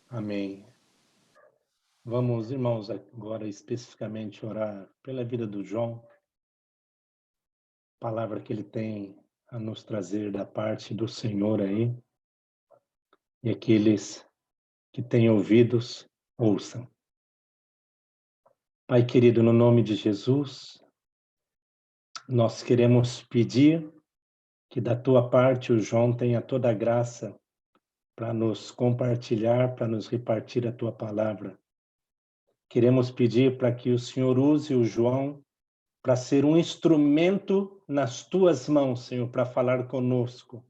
Amém. Vamos, irmãos, agora especificamente orar pela vida do João, palavra que ele tem a nos trazer da parte do Senhor aí, e aqueles que têm ouvidos, ouçam. Pai querido, no nome de Jesus, nós queremos pedir que da tua parte o João tenha toda a graça para nos compartilhar, para nos repartir a tua palavra. Queremos pedir para que o Senhor use o João para ser um instrumento nas tuas mãos, Senhor, para falar conosco,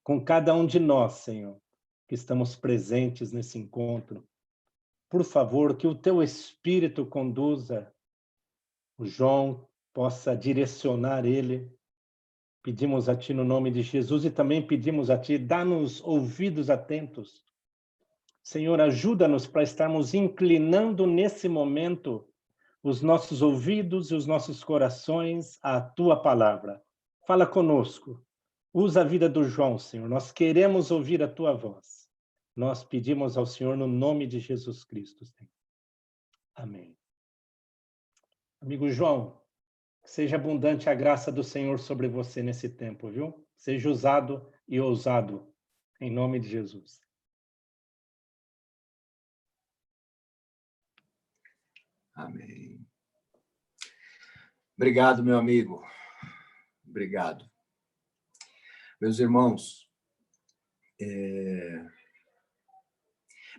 com cada um de nós, Senhor, que estamos presentes nesse encontro. Por favor, que o teu Espírito conduza o João, possa direcionar ele. Pedimos a ti no nome de Jesus e também pedimos a ti, dá-nos ouvidos atentos. Senhor, ajuda-nos para estarmos inclinando nesse momento os nossos ouvidos e os nossos corações à tua palavra. Fala conosco. Usa a vida do João, Senhor. Nós queremos ouvir a tua voz. Nós pedimos ao Senhor no nome de Jesus Cristo, Senhor. Amém. Amigo João, que seja abundante a graça do Senhor sobre você nesse tempo, viu? Seja usado e ousado, em nome de Jesus. Amém. Obrigado, meu amigo. Obrigado. Meus irmãos,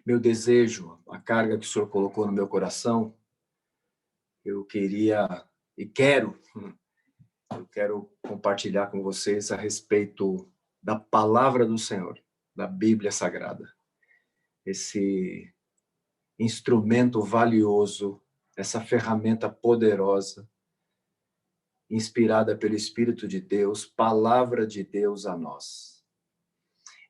meu desejo, a carga que o Senhor colocou no meu coração, eu quero compartilhar com vocês a respeito da palavra do Senhor, da Bíblia Sagrada. Esse instrumento valioso, essa ferramenta poderosa, inspirada pelo Espírito de Deus, palavra de Deus a nós.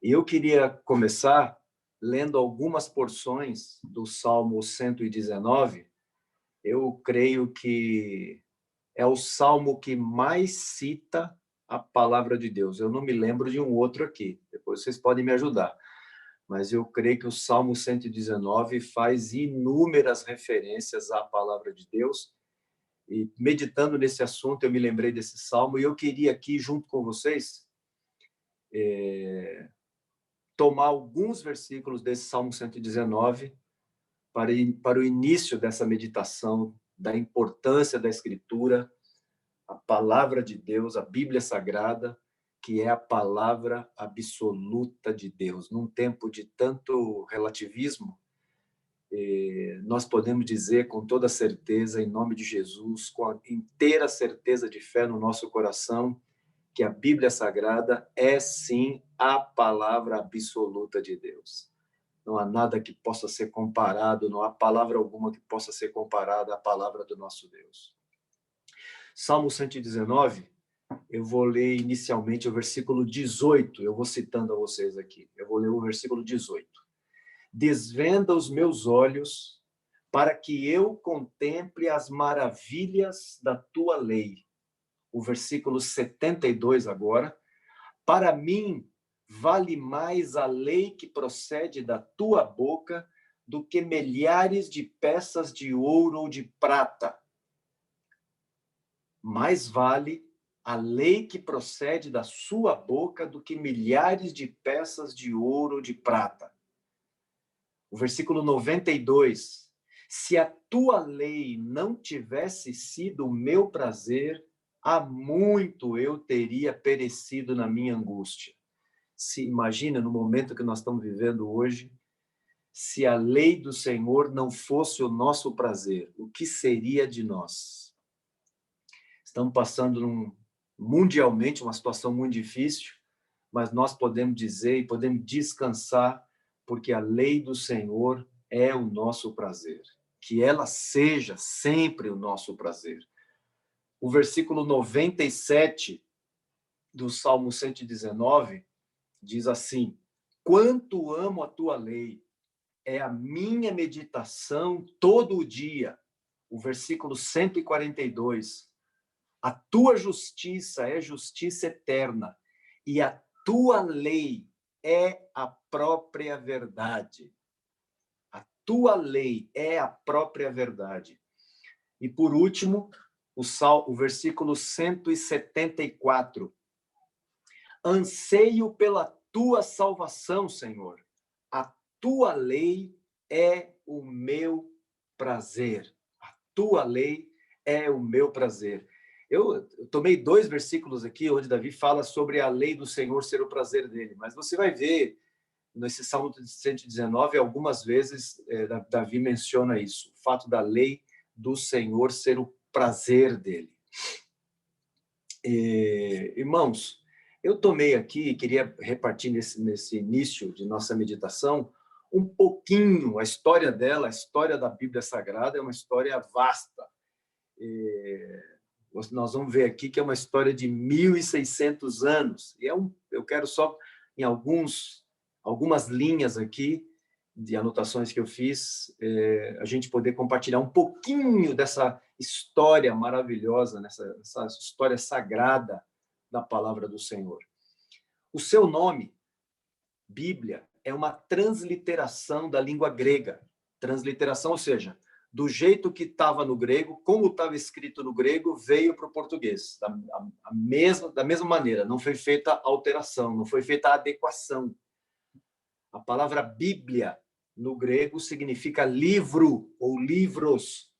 E eu queria começar lendo algumas porções do Salmo 119. Eu creio que é o salmo que mais cita a palavra de Deus. Eu não me lembro de um outro aqui, depois vocês podem me ajudar. Mas eu creio que o Salmo 119 faz inúmeras referências à palavra de Deus. E meditando nesse assunto, eu me lembrei desse salmo e eu queria aqui, junto com vocês, tomar alguns versículos desse Salmo 119 para o início dessa meditação da importância da Escritura, a palavra de Deus, a Bíblia Sagrada, que é a palavra absoluta de Deus. Num tempo de tanto relativismo, nós podemos dizer com toda certeza, em nome de Jesus, com a inteira certeza de fé no nosso coração, que a Bíblia Sagrada é, sim, a palavra absoluta de Deus. Não há nada que possa ser comparado, não há palavra alguma que possa ser comparada à palavra do nosso Deus. Salmo 119, eu vou ler inicialmente o versículo 18, eu vou citando a vocês aqui. Eu vou ler o versículo 18. Desvenda os meus olhos para que eu contemple as maravilhas da tua lei. O versículo 72 agora. Para mim, vale mais a lei que procede da tua boca do que milhares de peças de ouro ou de prata. Mais vale a lei que procede da sua boca do que milhares de peças de ouro ou de prata. O versículo 92. Se a tua lei não tivesse sido o meu prazer, há muito eu teria perecido na minha angústia. Se imagina no momento que nós estamos vivendo hoje, se a lei do Senhor não fosse o nosso prazer, o que seria de nós? Estamos passando mundialmente uma situação muito difícil, mas nós podemos dizer e podemos descansar, porque a lei do Senhor é o nosso prazer. Que ela seja sempre o nosso prazer. O versículo 97 do Salmo 119 diz assim: quanto amo a tua lei, é a minha meditação todo o dia. O versículo 142, a tua justiça é justiça eterna, e a tua lei é a própria verdade. tua lei é a própria verdade. E por último, o versículo 174. Anseio pela tua salvação, Senhor. A tua lei é o meu prazer. A tua lei é o meu prazer. Eu tomei 2 versículos aqui onde Davi fala sobre a lei do Senhor ser o prazer dele, mas você vai ver nesse Salmo 119, algumas vezes Davi menciona isso, o fato da lei do Senhor ser o prazer dele. Irmãos, eu tomei aqui, queria repartir nesse início de nossa meditação, um pouquinho a história dela, a história da Bíblia Sagrada é uma história vasta. Nós vamos ver aqui que é uma história de 1.600 anos. E eu quero só, em algumas linhas aqui, de anotações que eu fiz, a gente poder compartilhar um pouquinho dessa história maravilhosa, essa história sagrada da palavra do Senhor. O seu nome, Bíblia, é uma transliteração da língua grega. Transliteração, ou seja, do jeito que estava no grego, como estava escrito no grego, veio para o português. Da mesma maneira, não foi feita alteração, não foi feita adequação. A palavra Bíblia, no grego, significa livro ou livros.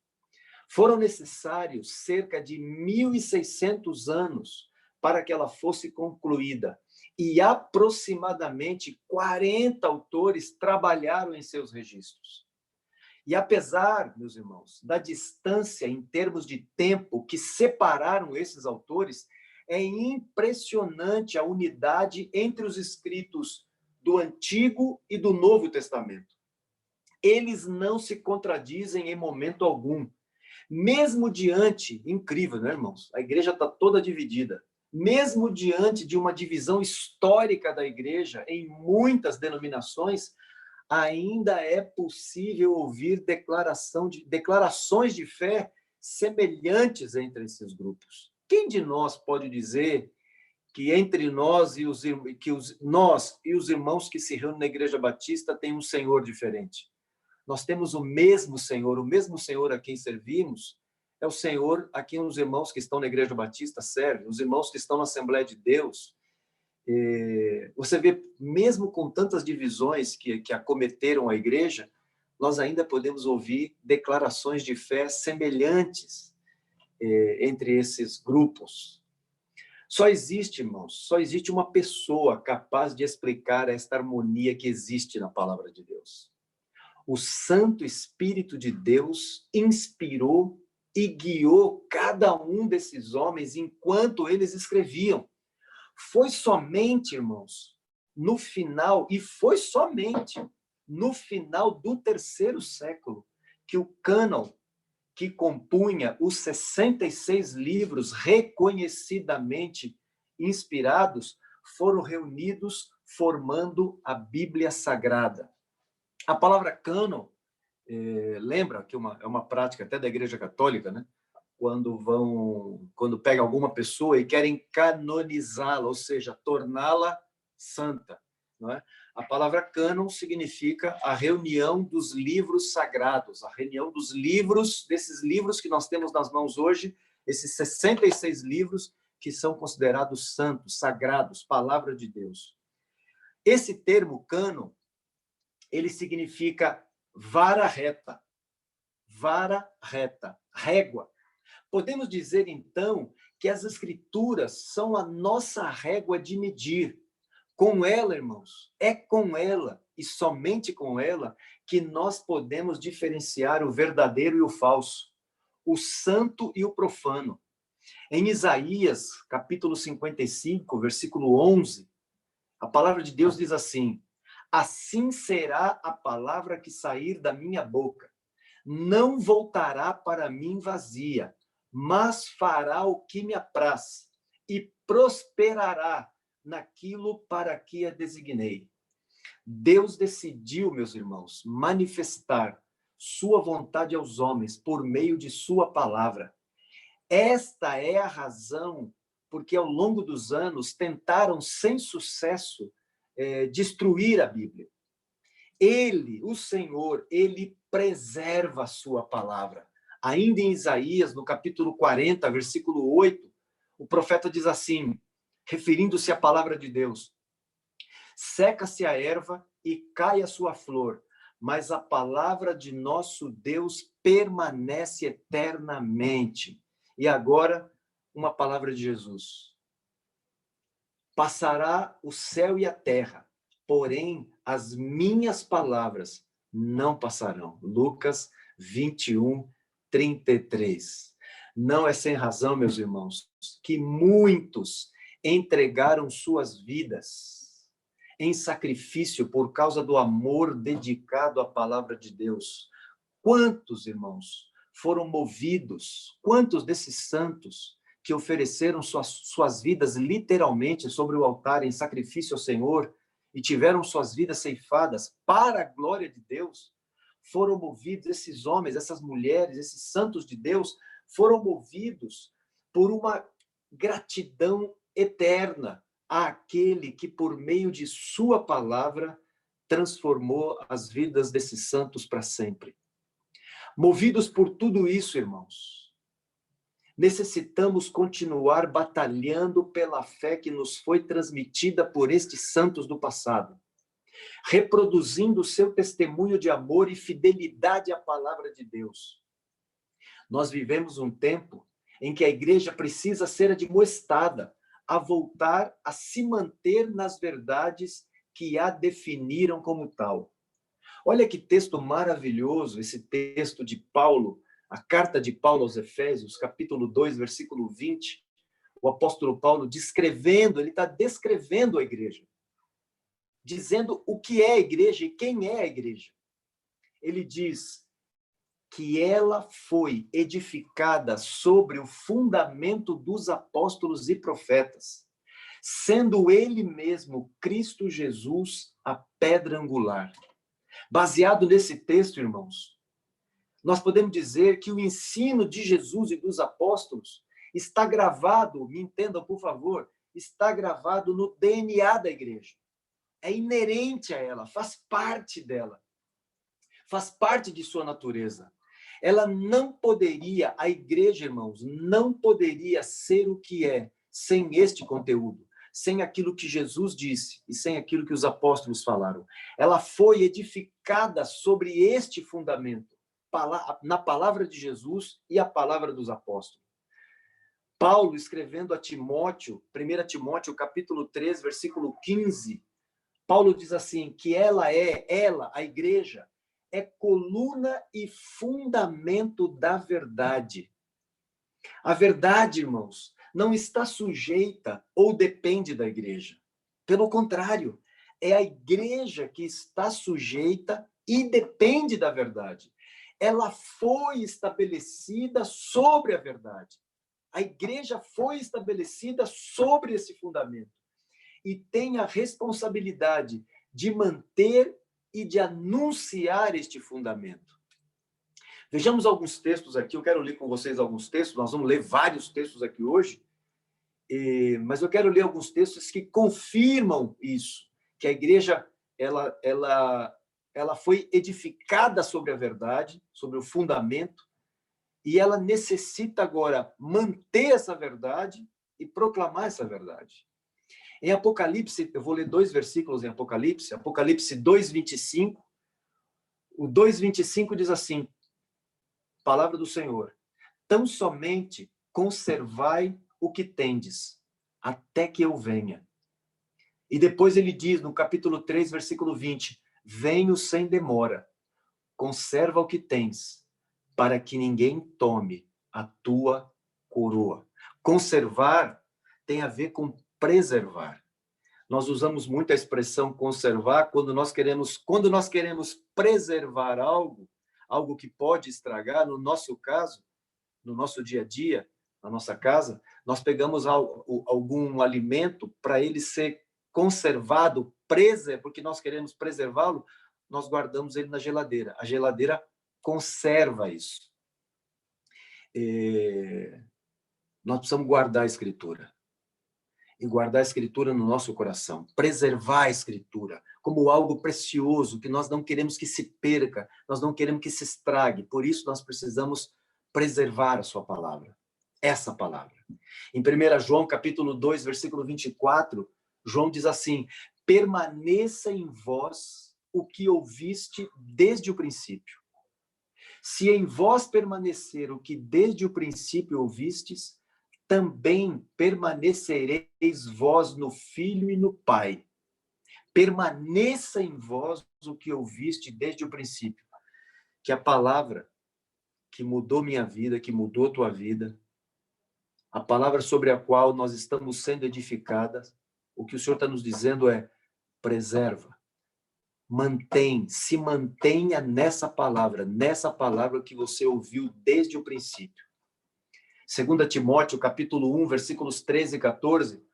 Foram necessários cerca de 1.600 anos para que ela fosse concluída. E aproximadamente 40 autores trabalharam em seus registros. E apesar, meus irmãos, da distância em termos de tempo que separaram esses autores, é impressionante a unidade entre os escritos do Antigo e do Novo Testamento. Eles não se contradizem em momento algum. Mesmo diante, incrível, né, irmãos? A igreja está toda dividida. Mesmo diante de uma divisão histórica da igreja em muitas denominações, ainda é possível ouvir declarações de fé semelhantes entre esses grupos. Quem de nós pode dizer que entre nós e os irmãos que se reúnem na Igreja Batista tem um Senhor diferente? Nós temos o mesmo Senhor a quem servimos é o Senhor a quem os irmãos que estão na Igreja Batista servem, os irmãos que estão na Assembleia de Deus. Você vê, mesmo com tantas divisões que acometeram a igreja, nós ainda podemos ouvir declarações de fé semelhantes entre esses grupos. Só existe, irmãos, uma pessoa capaz de explicar esta harmonia que existe na palavra de Deus. O Santo Espírito de Deus inspirou e guiou cada um desses homens enquanto eles escreviam. Foi somente, irmãos, no final do 3º século, que o cânon, que compunha os 66 livros reconhecidamente inspirados, foram reunidos formando a Bíblia Sagrada. A palavra cânon, lembra que é uma prática até da Igreja Católica, né? Quando pega alguma pessoa e querem canonizá-la, ou seja, torná-la santa, não é? A palavra cânon significa a reunião dos livros sagrados, a reunião desses livros que nós temos nas mãos hoje, esses 66 livros que são considerados santos, sagrados, palavra de Deus. Esse termo cânon, ele significa vara reta, régua. Podemos dizer, então, que as Escrituras são a nossa régua de medir. Com ela, irmãos, é com ela e somente com ela que nós podemos diferenciar o verdadeiro e o falso, o santo e o profano. Em Isaías, capítulo 55, versículo 11, a palavra de Deus diz assim: assim será a palavra que sair da minha boca. Não voltará para mim vazia, mas fará o que me apraz e prosperará naquilo para que a designei. Deus decidiu, meus irmãos, manifestar sua vontade aos homens por meio de sua palavra. Esta é a razão porque, ao longo dos anos, tentaram, sem sucesso, destruir a Bíblia. Ele, o Senhor, ele preserva a sua palavra. Ainda em Isaías, no capítulo 40, versículo 8, o profeta diz assim, referindo-se à palavra de Deus: seca-se a erva e cai a sua flor, mas a palavra de nosso Deus permanece eternamente. E agora, uma palavra de Jesus. Passará o céu e a terra, porém as minhas palavras não passarão. Lucas 21, 33. Não é sem razão, meus irmãos, que muitos entregaram suas vidas em sacrifício por causa do amor dedicado à palavra de Deus. Quantos, irmãos, foram movidos? Quantos desses santos que ofereceram suas vidas literalmente sobre o altar em sacrifício ao Senhor e tiveram suas vidas ceifadas para a glória de Deus, foram movidos, esses homens, essas mulheres, esses santos de Deus, foram movidos por uma gratidão eterna àquele que, por meio de sua palavra, transformou as vidas desses santos para sempre. Movidos por tudo isso, irmãos, necessitamos continuar batalhando pela fé que nos foi transmitida por estes santos do passado, reproduzindo o seu testemunho de amor e fidelidade à palavra de Deus. Nós vivemos um tempo em que a igreja precisa ser admoestada a voltar a se manter nas verdades que a definiram como tal. Olha que texto maravilhoso, esse texto de Paulo, a carta de Paulo aos Efésios, capítulo 2, versículo 20. O apóstolo Paulo ele está descrevendo a igreja, dizendo o que é a igreja e quem é a igreja. Ele diz que ela foi edificada sobre o fundamento dos apóstolos e profetas, sendo ele mesmo, Cristo Jesus, a pedra angular. Baseado nesse texto, irmãos, nós podemos dizer que o ensino de Jesus e dos apóstolos está gravado, me entendam, por favor, está gravado no DNA da igreja. É inerente a ela, faz parte dela. Faz parte de sua natureza. Ela não poderia, a igreja, irmãos, não poderia ser o que é sem este conteúdo, sem aquilo que Jesus disse e sem aquilo que os apóstolos falaram. Ela foi edificada sobre este fundamento, na palavra de Jesus e a palavra dos apóstolos. Paulo, escrevendo a Timóteo, 1 Timóteo, capítulo 3, versículo 15, Paulo diz assim, que ela, a igreja, é coluna e fundamento da verdade. A verdade, irmãos, não está sujeita ou depende da igreja. Pelo contrário, é a igreja que está sujeita e depende da verdade. Ela foi estabelecida sobre a verdade. A igreja foi estabelecida sobre esse fundamento e tem a responsabilidade de manter e de anunciar este fundamento. Vejamos alguns textos aqui, eu quero ler com vocês alguns textos, nós vamos ler vários textos aqui hoje, mas eu quero ler alguns textos que confirmam isso, que a igreja ela foi edificada sobre a verdade, sobre o fundamento, e ela necessita agora manter essa verdade e proclamar essa verdade. Em Apocalipse, eu vou ler 2 versículos em Apocalipse, Apocalipse 2:25. O 2:25 diz assim, palavra do Senhor: tão somente conservai o que tendes, até que eu venha. E depois ele diz, no capítulo 3, versículo 20, venho sem demora, conserva o que tens, para que ninguém tome a tua coroa. Conservar tem a ver com preservar. Nós usamos muito a expressão conservar quando nós queremos preservar algo que pode estragar. No nosso caso, no nosso dia a dia, na nossa casa, nós pegamos algum alimento para ele ser conservado, porque nós queremos preservá-lo, nós guardamos ele na geladeira. A geladeira conserva isso. Nós precisamos guardar a Escritura. e guardar a Escritura no nosso coração, preservar a Escritura como algo precioso, que nós não queremos que se perca, nós não queremos que se estrague, por isso nós precisamos preservar a sua palavra, essa palavra. Em 1 João, capítulo 2, versículo 24, João diz assim: permaneça em vós o que ouviste desde o princípio. Se em vós permanecer o que desde o princípio ouvistes, também permanecereis vós no Filho e no Pai. Permaneça em vós o que ouviste desde o princípio. Que a palavra que mudou minha vida, que mudou tua vida, a palavra sobre a qual nós estamos sendo edificadas, o que o Senhor está nos dizendo é: preserva, se mantenha nessa palavra que você ouviu desde o princípio. 2 Timóteo, capítulo 1, versículos 13 e 14,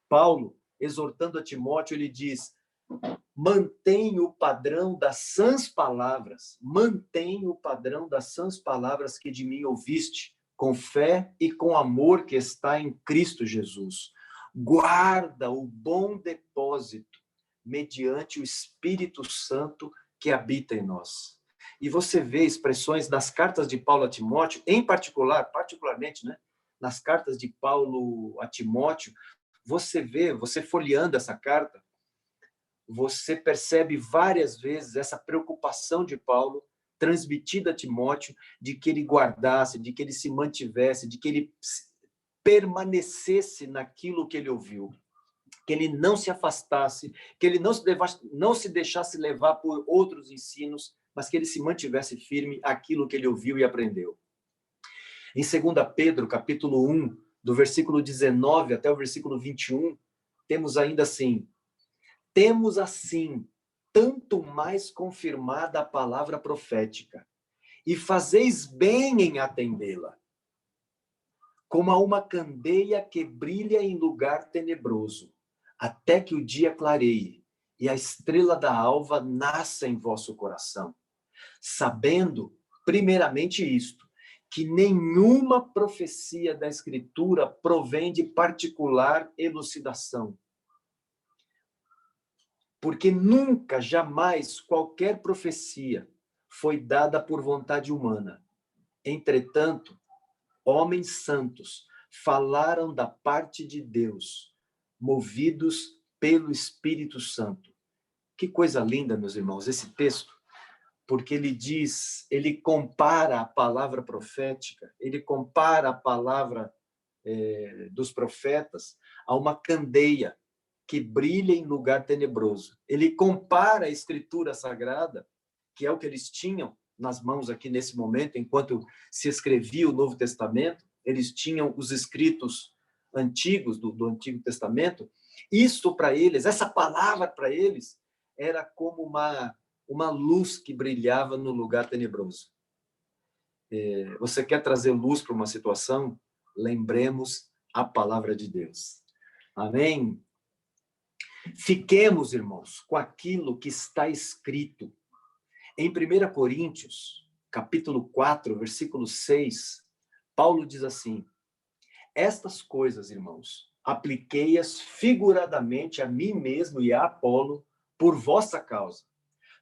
Paulo, exortando a Timóteo, ele diz: mantém o padrão das sãs palavras, que de mim ouviste, com fé e com amor que está em Cristo Jesus. Guarda o bom depósito, mediante o Espírito Santo que habita em nós. E você vê expressões nas cartas de Paulo a Timóteo, particularmente, né, nas cartas de Paulo a Timóteo, você folheando essa carta, você percebe várias vezes essa preocupação de Paulo transmitida a Timóteo, de que ele guardasse, de que ele se mantivesse, de que ele permanecesse naquilo que ele ouviu, que ele não se afastasse, que ele não se deixasse levar por outros ensinos, mas que ele se mantivesse firme aquilo que ele ouviu e aprendeu. Em 2 Pedro, capítulo 1, do versículo 19 até o versículo 21, temos ainda assim: temos assim tanto mais confirmada a palavra profética, e fazeis bem em atendê-la, como a uma candeia que brilha em lugar tenebroso, até que o dia clareie e a estrela da alva nasça em vosso coração, sabendo, primeiramente isto, que nenhuma profecia da Escritura provém de particular elucidação, porque nunca, jamais, qualquer profecia foi dada por vontade humana. Entretanto, homens santos falaram da parte de Deus, movidos pelo Espírito Santo. Que coisa linda, meus irmãos, esse texto, porque ele compara a palavra profética, ele compara a palavra dos profetas a uma candeia que brilha em lugar tenebroso. Ele compara a Escritura Sagrada, que é o que eles tinham nas mãos aqui nesse momento, enquanto se escrevia o Novo Testamento, eles tinham os escritos antigos do Antigo Testamento. Isso para eles, essa palavra para eles, era como uma luz que brilhava no lugar tenebroso. Você quer trazer luz para uma situação? Lembremos a palavra de Deus. Amém? Fiquemos, irmãos, com aquilo que está escrito. Em 1 Coríntios, capítulo 4, versículo 6, Paulo diz assim: estas coisas, irmãos, apliquei-as figuradamente a mim mesmo e a Apolo por vossa causa,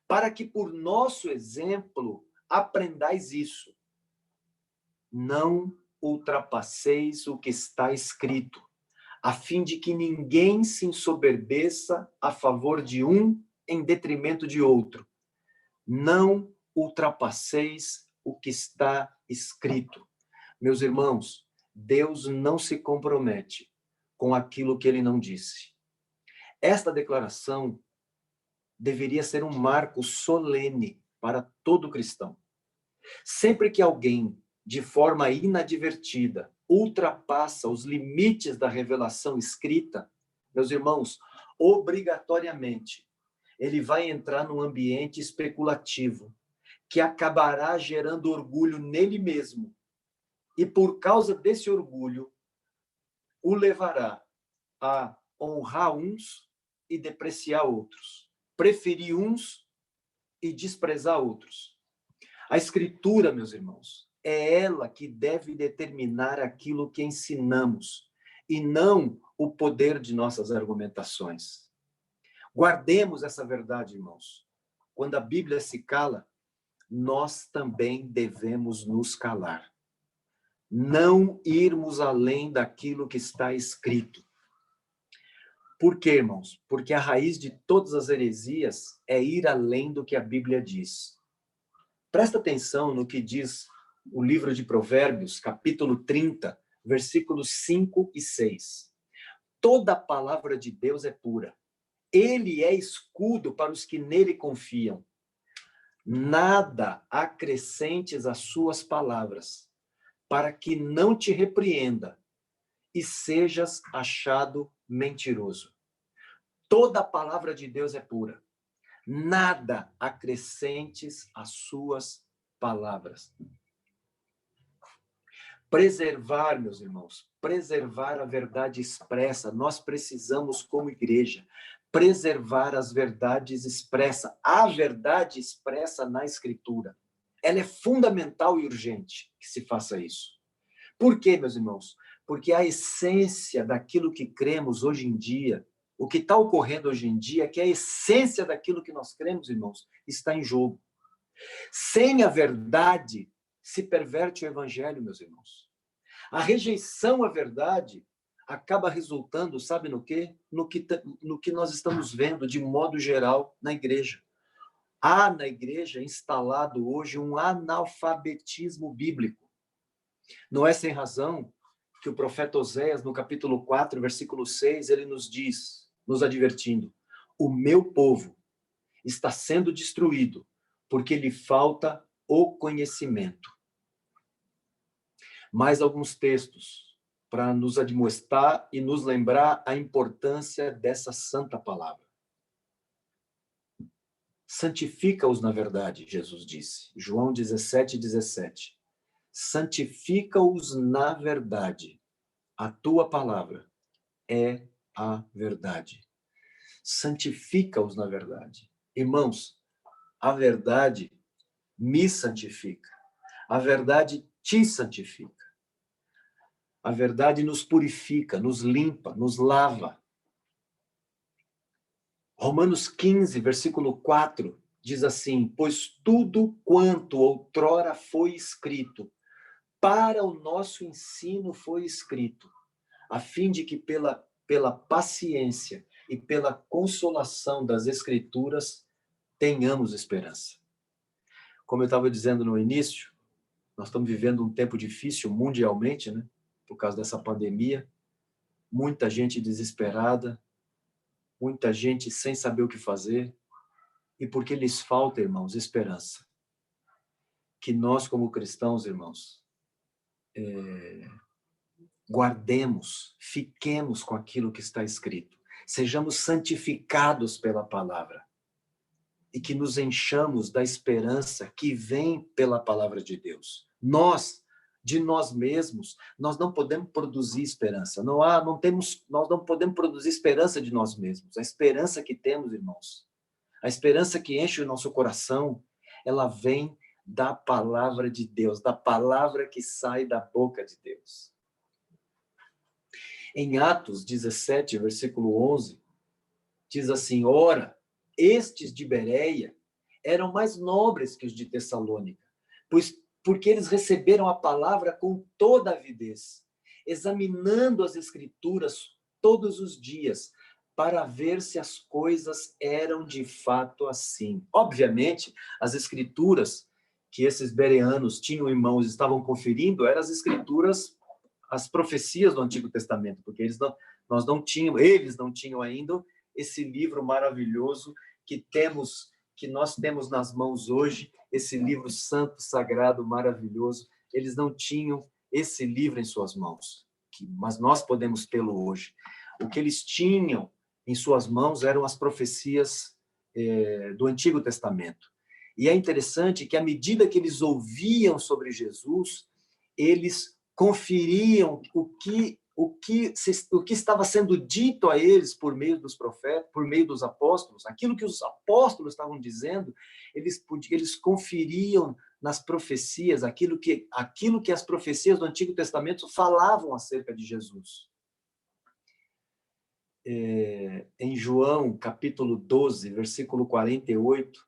para que por nosso exemplo aprendais isso. Não ultrapasseis o que está escrito, a fim de que ninguém se ensoberbeça a favor de um em detrimento de outro. Não ultrapasseis o que está escrito. Meus irmãos, Deus não se compromete com aquilo que ele não disse. Esta declaração deveria ser um marco solene para todo cristão. Sempre que alguém, de forma inadvertida, ultrapassa os limites da revelação escrita, meus irmãos, obrigatoriamente, ele vai entrar num ambiente especulativo, que acabará gerando orgulho nele mesmo. E por causa desse orgulho, o levará a honrar uns e depreciar outros, preferir uns e desprezar outros. A Escritura, meus irmãos, é ela que deve determinar aquilo que ensinamos e não o poder de nossas argumentações. Guardemos essa verdade, irmãos. Quando a Bíblia se cala, nós também devemos nos calar. Não irmos além daquilo que está escrito. Por quê, irmãos? Porque a raiz de todas as heresias é ir além do que a Bíblia diz. Presta atenção no que diz o livro de Provérbios, capítulo 30, versículos 5 e 6. Toda a palavra de Deus é pura. Ele é escudo para os que nele confiam. Nada acrescentes às suas palavras, para que não te repreenda e sejas achado mentiroso. Toda a palavra de Deus é pura. Nada acrescentes às suas palavras. Preservar, meus irmãos, preservar a verdade expressa. Nós precisamos, como igreja, preservar as verdades expressas. A verdade expressa na Escritura. Ela é fundamental e urgente que se faça isso. Por quê, meus irmãos? Porque a essência daquilo que cremos hoje em dia, o que está ocorrendo hoje em dia, que a essência daquilo que nós cremos, irmãos, está em jogo. Sem a verdade, se perverte o evangelho, meus irmãos. A rejeição à verdade acaba resultando, sabe no quê? No que nós estamos vendo, de modo geral, na igreja. Há na igreja instalado hoje um analfabetismo bíblico. Não é sem razão que o profeta Oséias, no capítulo 4, versículo 6, ele nos diz, nos advertindo: o meu povo está sendo destruído porque lhe falta o conhecimento. Mais alguns textos para nos admoestar e nos lembrar a importância dessa santa palavra. Santifica-os na verdade, Jesus disse. João 17, 17. Santifica-os na verdade. A tua palavra é a verdade. Santifica-os na verdade. Irmãos, a verdade me santifica. A verdade te santifica. A verdade nos purifica, nos limpa, nos lava. Romanos 15, versículo 4, diz assim: pois tudo quanto outrora foi escrito, para o nosso ensino foi escrito, a fim de que pela paciência e pela consolação das Escrituras tenhamos esperança. Como eu estava dizendo no início, nós estamos vivendo um tempo difícil mundialmente, né? Por causa dessa pandemia. Muita gente desesperada, muita gente sem saber o que fazer. E porque lhes falta, irmãos, esperança. Que nós, como cristãos, irmãos, guardemos, fiquemos com aquilo que está escrito. Sejamos santificados pela palavra. E que nos enchamos da esperança que vem pela palavra de Deus. Nós, de nós mesmos, nós não podemos produzir esperança. Nós não podemos produzir esperança de nós mesmos. A esperança que temos, irmãos, a esperança que enche o nosso coração, ela vem da palavra de Deus, da palavra que sai da boca de Deus. Em Atos 17, versículo 11, diz assim: ora, estes de Bereia eram mais nobres que os de Tessalônica, porque eles receberam a palavra com toda avidez, examinando as Escrituras todos os dias, para ver se as coisas eram de fato assim. Obviamente, as Escrituras que esses bereanos tinham em mãos, estavam conferindo, eram as Escrituras, as profecias do Antigo Testamento, porque eles não tinham ainda esse livro maravilhoso que nós temos nas mãos hoje, esse livro santo, sagrado, maravilhoso. Eles não tinham esse livro em suas mãos, mas nós podemos tê-lo hoje. O que eles tinham em suas mãos eram as profecias do Antigo Testamento. E é interessante que, à medida que eles ouviam sobre Jesus, eles conferiam o que estava sendo dito a eles por meio dos profetas, por meio dos apóstolos, aquilo que os apóstolos estavam dizendo, eles conferiam nas profecias aquilo que as profecias do Antigo Testamento falavam acerca de Jesus. em João, capítulo 12, versículo 48,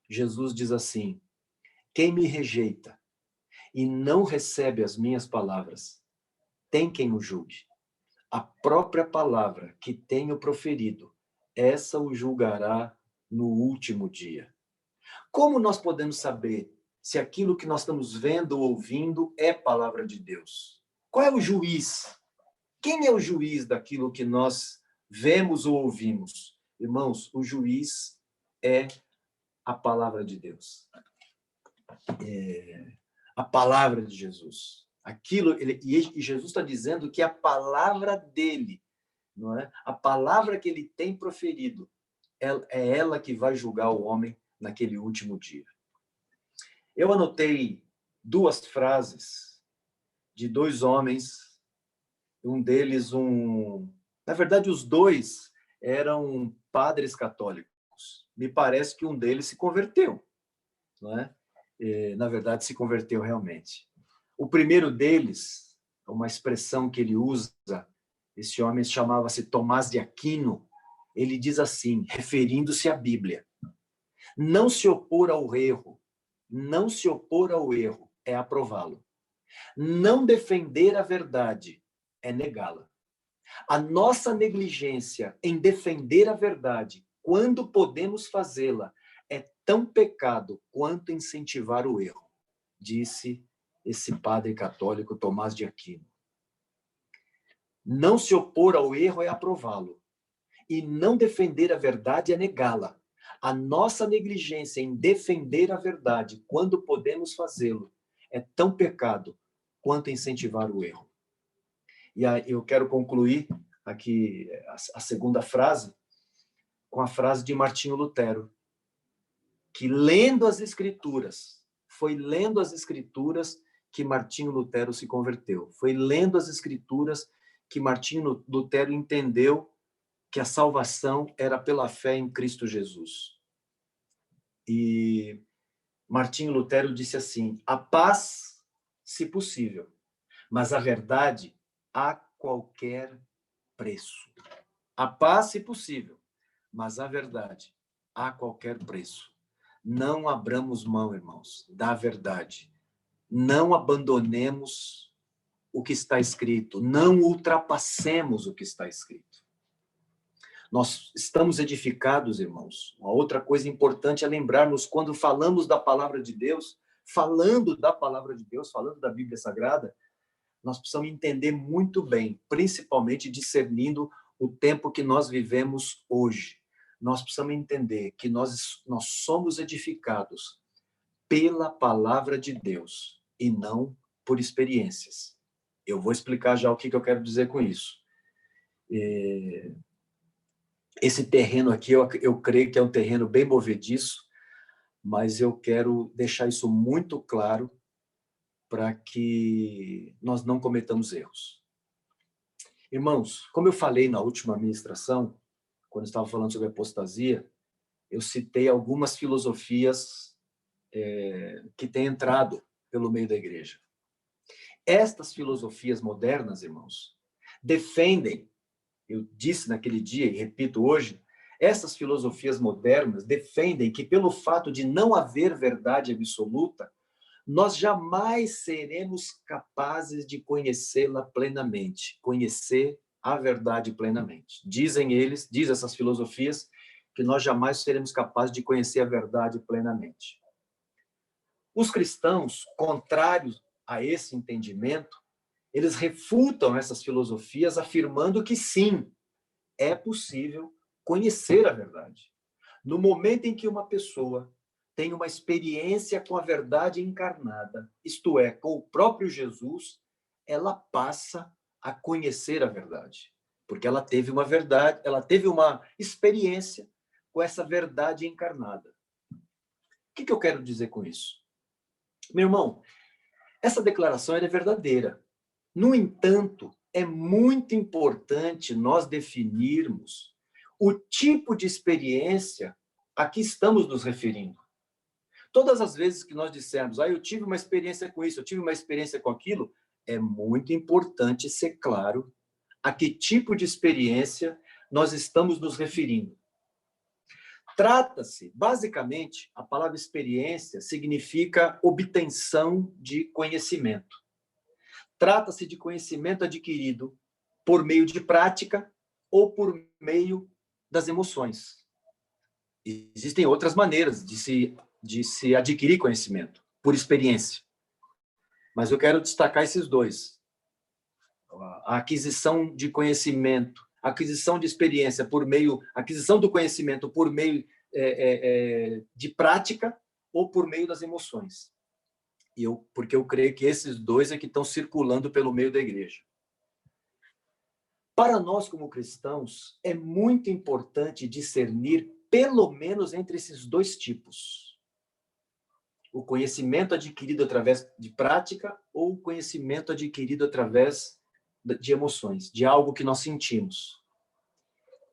Jesus diz assim: quem me rejeita e não recebe as minhas palavras, tem quem o julgue. A própria palavra que tenho proferido, essa o julgará no último dia. Como nós podemos saber se aquilo que nós estamos vendo ou ouvindo é palavra de Deus? Qual é o juiz? Quem é o juiz daquilo que nós vemos ou ouvimos? Irmãos, o juiz é a palavra de Deus. A palavra de Jesus. E Jesus está dizendo que a palavra dele, não é? A palavra que ele tem proferido, é ela que vai julgar o homem naquele último dia. Eu anotei 2 frases de 2 homens, um deles na verdade, os 2 eram padres católicos. Me parece que um deles se converteu, não é? Na verdade, se converteu realmente. O primeiro deles, uma expressão que ele usa, esse homem chamava-se Tomás de Aquino, ele diz assim, referindo-se à Bíblia: não se opor ao erro, não se opor ao erro é aprová-lo. Não defender a verdade é negá-la. A nossa negligência em defender a verdade, quando podemos fazê-la, é tão pecado quanto incentivar o erro, disse esse padre católico Tomás de Aquino. Não se opor ao erro é aprová-lo. E não defender a verdade é negá-la. A nossa negligência em defender a verdade, quando podemos fazê-lo, é tão pecado quanto incentivar o erro. E aí eu quero concluir aqui a segunda frase com a frase de Martinho Lutero, que lendo as Escrituras, foi lendo as Escrituras que Martinho Lutero se converteu. Foi lendo as Escrituras que Martinho Lutero entendeu que a salvação era pela fé em Cristo Jesus. E Martinho Lutero disse assim: a paz, se possível, mas a verdade a qualquer preço. A paz, se possível, mas a verdade a qualquer preço. Não abramos mão, irmãos, da verdade. Não abandonemos o que está escrito. Não ultrapassemos o que está escrito. Nós estamos edificados, irmãos. Uma outra coisa importante é lembrarmos, quando falamos da palavra de Deus, falando da palavra de Deus, falando da Bíblia Sagrada, nós precisamos entender muito bem, principalmente discernindo o tempo que nós vivemos hoje. Nós precisamos entender que nós somos edificados pela palavra de Deus e não por experiências. Eu vou explicar já o que eu quero dizer com isso. Esse terreno aqui, eu creio que é um terreno bem movediço, mas eu quero deixar isso muito claro para que nós não cometamos erros. Irmãos, como eu falei na última ministração, quando estava falando sobre apostasia, eu citei algumas filosofias que têm entrado pelo meio da igreja. Estas filosofias modernas, irmãos, defendem, eu disse naquele dia e repito hoje, essas filosofias modernas defendem que, pelo fato de não haver verdade absoluta, nós jamais seremos capazes de conhecê-la plenamente, conhecer a verdade plenamente. Dizem essas filosofias, que nós jamais seremos capazes de conhecer a verdade plenamente. Os cristãos, contrários a esse entendimento, eles refutam essas filosofias afirmando que sim, é possível conhecer a verdade. No momento em que uma pessoa tem uma experiência com a verdade encarnada, isto é, com o próprio Jesus, ela passa a conhecer a verdade, porque ela teve uma verdade, ela teve uma experiência com essa verdade encarnada. O que eu quero dizer com isso? Meu irmão, essa declaração é verdadeira. No entanto, é muito importante nós definirmos o tipo de experiência a que estamos nos referindo. Todas as vezes que nós dissermos, eu tive uma experiência com isso, eu tive uma experiência com aquilo, é muito importante ser claro a que tipo de experiência nós estamos nos referindo? Trata-se, basicamente, a palavra experiência significa obtenção de conhecimento. Trata-se de conhecimento adquirido por meio de prática ou por meio das emoções. Existem outras maneiras de se adquirir conhecimento, por experiência. Mas eu quero destacar esses dois. A aquisição de conhecimento, a aquisição de experiência por meio, a aquisição do conhecimento por meio de prática ou por meio das emoções. Porque eu creio que esses dois é que estão circulando pelo meio da igreja. Para nós, como cristãos, é muito importante discernir, pelo menos, entre esses dois tipos. O conhecimento adquirido através de prática ou o conhecimento adquirido através de emoções, de algo que nós sentimos.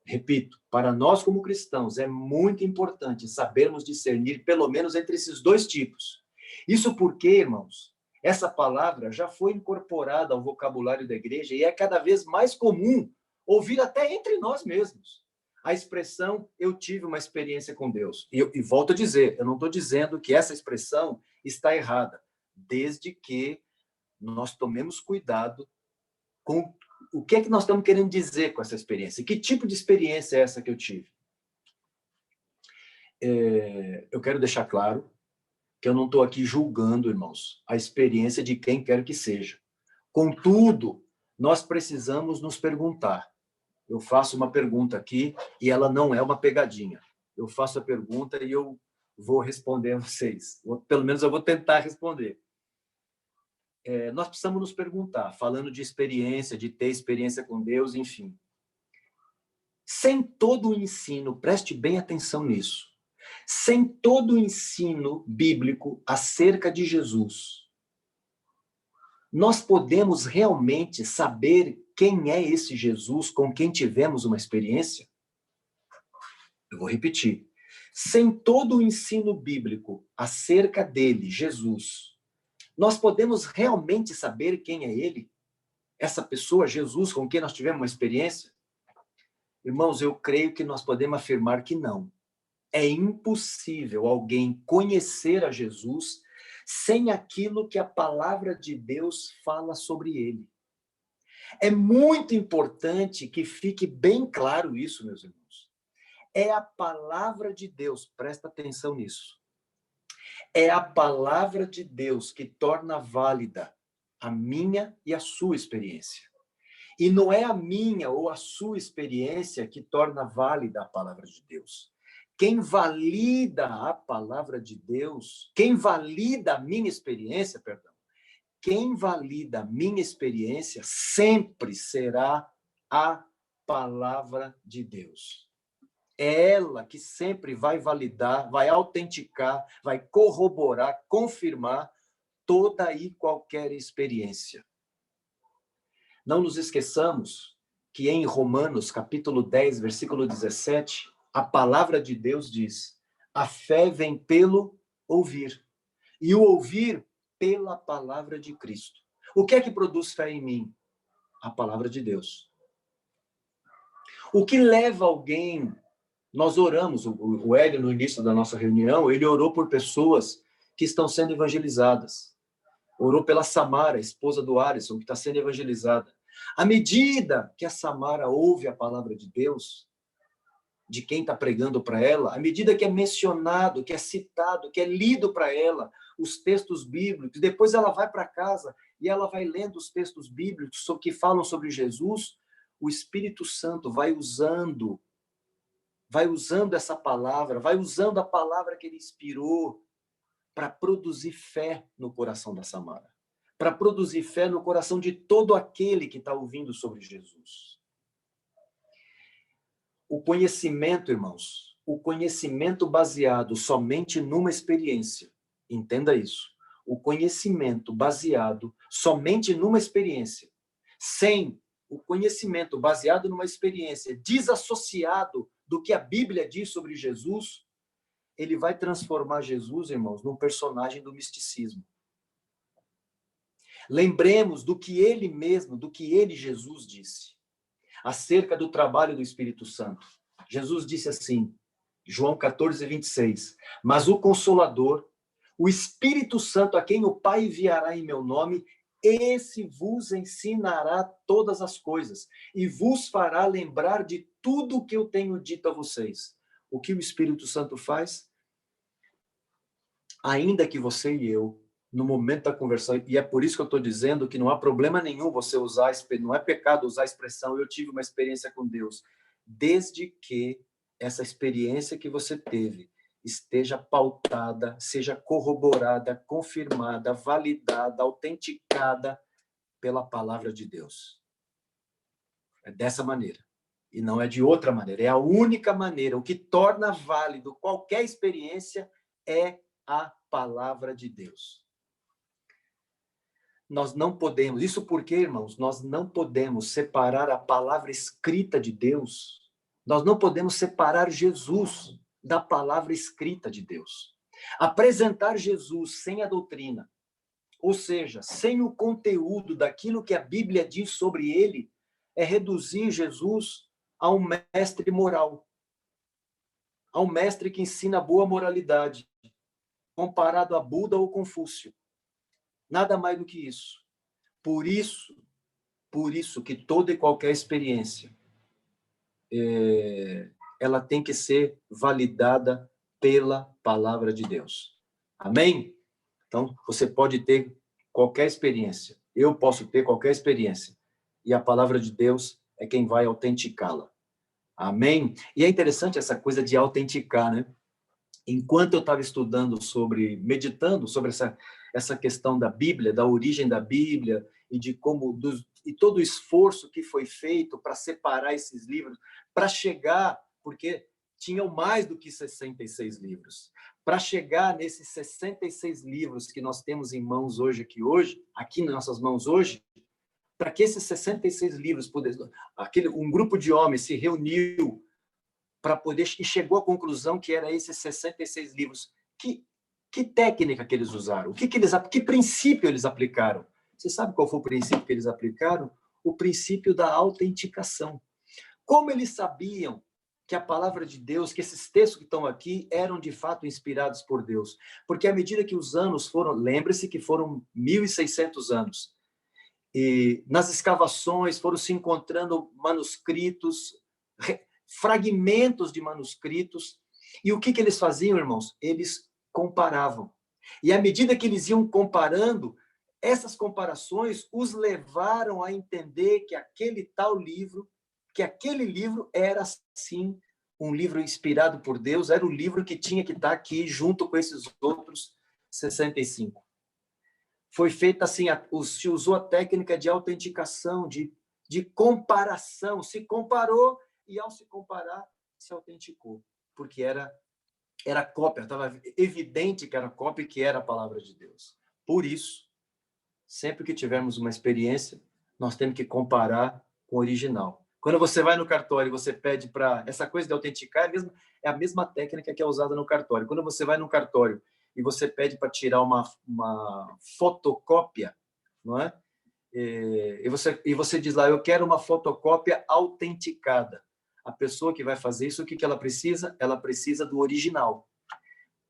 Repito, para nós, como cristãos, é muito importante sabermos discernir, pelo menos, entre esses dois tipos. Isso porque, irmãos, essa palavra já foi incorporada ao vocabulário da igreja e é cada vez mais comum ouvir até entre nós mesmos a expressão "eu tive uma experiência com Deus". E volto a dizer, eu não estou dizendo que essa expressão está errada, desde que nós tomemos cuidado com o que é que nós estamos querendo dizer com essa experiência. Que tipo de experiência é essa que eu tive? Eu quero deixar claro que eu não estou aqui julgando, irmãos, a experiência de quem quer que seja. Contudo, nós precisamos nos perguntar. Eu faço uma pergunta aqui e ela não é uma pegadinha. Eu faço a pergunta e eu vou responder a vocês. Pelo menos eu vou tentar responder. Nós precisamos nos perguntar, falando de experiência, de ter experiência com Deus, enfim. Sem todo o ensino, preste bem atenção nisso, sem todo o ensino bíblico acerca de Jesus, nós podemos realmente saber quem é esse Jesus com quem tivemos uma experiência? Eu vou repetir. Sem todo o ensino bíblico acerca dele, Jesus, nós podemos realmente saber quem é ele? Essa pessoa, Jesus, com quem nós tivemos uma experiência? Irmãos, eu creio que nós podemos afirmar que não. É impossível alguém conhecer a Jesus sem aquilo que a palavra de Deus fala sobre ele. É muito importante que fique bem claro isso, meus irmãos. É a palavra de Deus, presta atenção nisso. É a palavra de Deus que torna válida a minha e a sua experiência. E não é a minha ou a sua experiência que torna válida a palavra de Deus. Quem valida a palavra de Deus, quem valida a minha experiência, quem valida a minha experiência sempre será a palavra de Deus. É ela que sempre vai validar, vai autenticar, vai corroborar, confirmar toda e qualquer experiência. Não nos esqueçamos que em Romanos, capítulo 10, versículo 17, a palavra de Deus diz: a fé vem pelo ouvir, e o ouvir pela palavra de Cristo. O que é que produz fé em mim? A palavra de Deus. O que leva alguém... Nós oramos, o Hélio, no início da nossa reunião, ele orou por pessoas que estão sendo evangelizadas. Orou pela Samara, esposa do Alisson, que está sendo evangelizada. À medida que a Samara ouve a palavra de Deus, de quem está pregando para ela, à medida que é mencionado, que é citado, que é lido para ela os textos bíblicos, depois ela vai para casa e ela vai lendo os textos bíblicos que falam sobre Jesus, o Espírito Santo vai usando essa palavra, vai usando a palavra que ele inspirou para produzir fé no coração da Samara, para produzir fé no coração de todo aquele que está ouvindo sobre Jesus. O conhecimento, irmãos, o conhecimento baseado somente numa experiência, entenda isso, o conhecimento baseado somente numa experiência, sem o conhecimento baseado numa experiência, desassociado do que a Bíblia diz sobre Jesus, ele vai transformar Jesus, irmãos, num personagem do misticismo. Lembremos do que ele mesmo, do que ele, Jesus, disse. acerca do trabalho do Espírito Santo. Jesus disse assim, João 14, 26, mas o Consolador, o Espírito Santo, a quem o Pai enviará em meu nome, esse vos ensinará todas as coisas e vos fará lembrar de tudo o que eu tenho dito a vocês. O que o Espírito Santo faz? Ainda que você e eu, no momento da conversão, e é por isso que eu estou dizendo que não há problema nenhum você usar, não é pecado usar a expressão eu tive uma experiência com Deus, desde que essa experiência que você teve esteja pautada, seja corroborada, confirmada, validada, autenticada pela palavra de Deus. É dessa maneira. E não é de outra maneira. É a única maneira. O que torna válido qualquer experiência é a palavra de Deus. Nós não podemos, isso porque, irmãos, nós não podemos separar a palavra escrita de Deus, nós não podemos separar Jesus da palavra escrita de Deus. Apresentar Jesus sem a doutrina, ou seja, sem o conteúdo daquilo que a Bíblia diz sobre ele, é reduzir Jesus a um mestre moral, a um mestre que ensina boa moralidade, comparado a Buda ou Confúcio. Nada mais do que isso. Por isso que toda e qualquer experiência ela tem que ser validada pela palavra de Deus. Amém? Então, você pode ter qualquer experiência. Eu posso ter qualquer experiência. E a palavra de Deus é quem vai autenticá-la. Amém? E é interessante essa coisa de autenticar, né? Enquanto eu estava meditando sobre essa questão da Bíblia, da origem da Bíblia, e de como e todo o esforço que foi feito para separar esses livros, para chegar, porque tinham mais do que 66 livros, para chegar nesses 66 livros que nós temos em mãos aqui nas nossas mãos hoje, para que esses 66 livros pudessem, um grupo de homens se reuniu para poder e chegou à conclusão que era esses 66 livros. Que técnica que eles usaram? Que princípio eles aplicaram? Você sabe qual foi o princípio que eles aplicaram? O princípio da autenticação. Como eles sabiam que a palavra de Deus, que esses textos que estão aqui eram de fato inspirados por Deus? Porque à medida que os anos foram, lembre-se que foram 1.600 anos, e nas escavações foram se encontrando manuscritos, fragmentos de manuscritos, e o que eles faziam, irmãos? Eles comparavam. E à medida que eles iam comparando, essas comparações os levaram a entender que aquele livro era, sim, um livro inspirado por Deus, era o livro que tinha que estar aqui junto com esses outros 65. Foi feita assim, se usou a técnica de autenticação, de comparação, se comparou e, ao se comparar, se autenticou, porque era cópia, estava evidente que era cópia e que era a palavra de Deus. Por isso, sempre que tivermos uma experiência, nós temos que comparar com o original. Quando você vai no cartório e você pede para... Essa coisa de autenticar é a mesma técnica que é usada no cartório. Quando você vai no cartório e você pede para tirar uma fotocópia, não é? E você diz lá, eu quero uma fotocópia autenticada. A pessoa que vai fazer isso, o que ela precisa? Ela precisa do original.